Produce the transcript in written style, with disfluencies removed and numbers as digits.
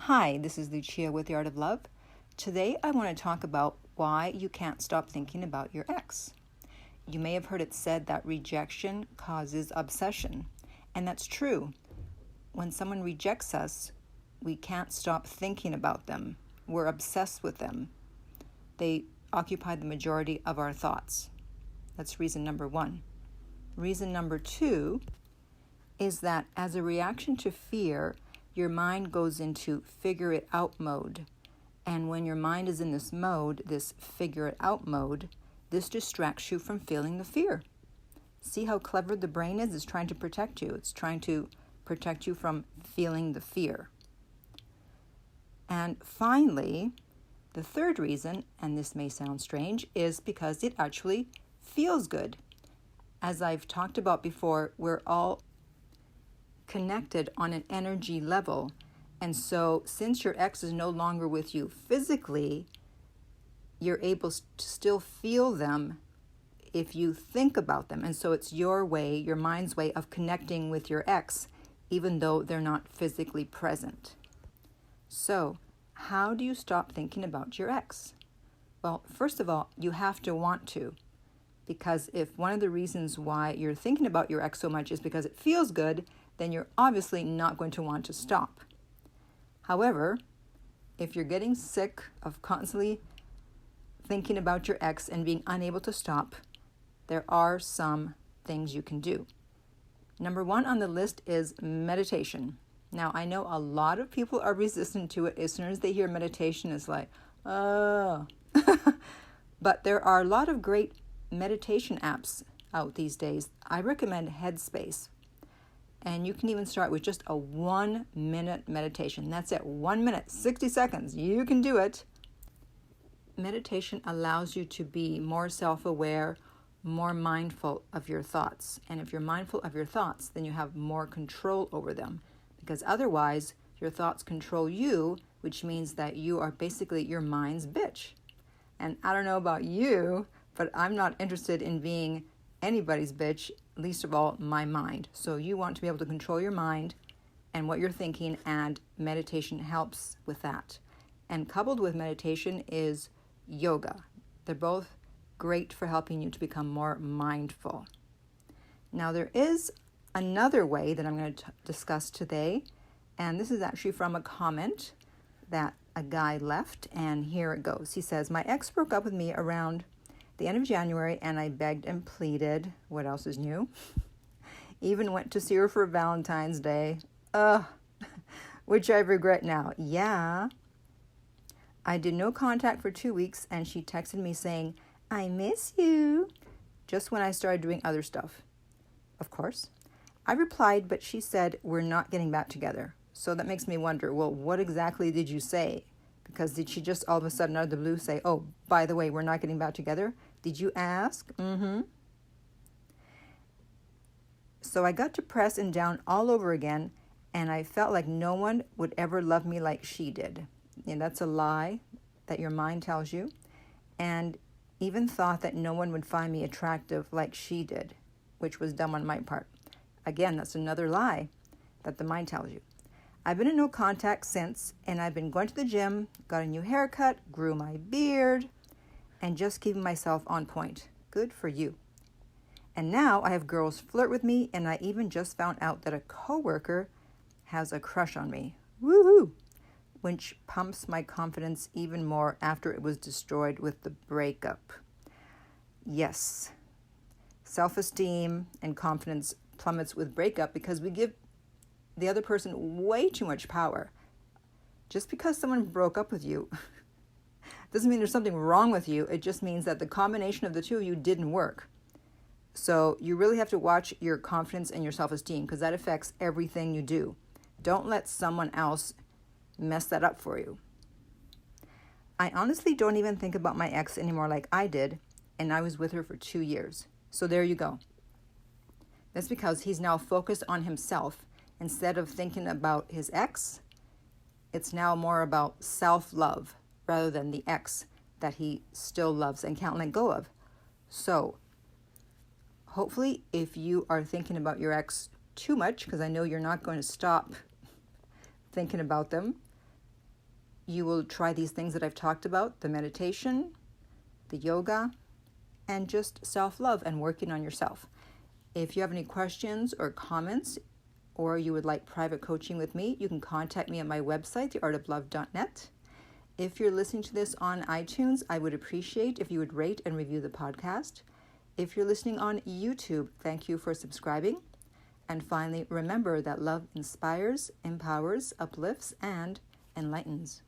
Hi, this is Lucia with The Art of Love. Today I want to talk about why you can't stop thinking about your ex. You may have heard it said that rejection causes obsession, and that's true. When someone rejects us, we can't stop thinking about them. We're obsessed with them. They occupy the majority of our thoughts. That's reason number one. Reason number two is that as a reaction to fear, your mind goes into figure it out mode. And when your mind is in this mode, this figure it out mode, this distracts you from feeling the fear. See how clever the brain is? It's trying to protect you. It's trying to protect you from feeling the fear. And finally, the third reason, and this may sound strange, is because it actually feels good. As I've talked about before, we're all connected on an energy level. And so since your ex is no longer with you physically, you're able to still feel them if you think about them. And so it's your way, your mind's way of connecting with your ex, even though they're not physically present. So how do you stop thinking about your ex? Well, first of all, you have to want to. Because if one of the reasons why you're thinking about your ex so much is because it feels good, then you're obviously not going to want to stop. However, if you're getting sick of constantly thinking about your ex and being unable to stop, there are some things you can do. Number one on the list is meditation. Now, I know a lot of people are resistant to it. As soon as they hear meditation, it's like, oh. But there are a lot of great meditation apps out these days. I recommend Headspace. And you can even start with just a 1-minute meditation. That's it, 1 minute, 60 seconds. You can do it. Meditation allows you to be more self-aware, more mindful of your thoughts. And if you're mindful of your thoughts, then you have more control over them. Because otherwise, your thoughts control you, which means that you are basically your mind's bitch. And I don't know about you, but I'm not interested in being anybody's bitch, least of all my mind. So you want to be able to control your mind and what you're thinking, and meditation helps with that. And coupled with meditation is yoga. They're both great for helping you to become more mindful. Now there is another way that I'm going to discuss today, and this is actually from a comment that a guy left, and here it goes. He says, "My ex broke up with me around the end of January, and I begged and pleaded." What else is new? Even went to see her for Valentine's Day. Which I regret now. Yeah. I did no contact for 2 weeks, and she texted me saying, "I miss you," just when I started doing other stuff. Of course. I replied, but she said, "We're not getting back together." So that makes me wonder, well, what exactly did you say? Because did she just all of a sudden out of the blue say, "Oh, by the way, we're not getting back together"? Did you ask? So I got depressed and down all over again, and I felt like no one would ever love me like she did. And that's a lie that your mind tells you. And even thought that no one would find me attractive like she did, which was dumb on my part. Again, that's another lie that the mind tells you. I've been in no contact since, and I've been going to the gym, got a new haircut, grew my beard, and just keeping myself on point. Good for you. And now I have girls flirt with me, and I even just found out that a coworker has a crush on me. Woohoo! Which pumps my confidence even more after it was destroyed with the breakup. Yes, self-esteem and confidence plummets with breakup because we give the other person way too much power. Just because someone broke up with you doesn't mean there's something wrong with you. It just means that the combination of the two of you didn't work. So you really have to watch your confidence and your self-esteem because that affects everything you do. Don't let someone else mess that up for you. I honestly don't even think about my ex anymore like I did, and I was with her for 2 years. So there you go. That's because he's now focused on himself. Instead of thinking about his ex, it's now more about self-love rather than the ex that he still loves and can't let go of. So hopefully if you are thinking about your ex too much, because I know you're not going to stop thinking about them, you will try these things that I've talked about, the meditation, the yoga, and just self-love and working on yourself. If you have any questions or comments, or you would like private coaching with me, you can contact me at my website, theartoflove.net. If you're listening to this on iTunes, I would appreciate if you would rate and review the podcast. If you're listening on YouTube, thank you for subscribing. And finally, remember that love inspires, empowers, uplifts, and enlightens.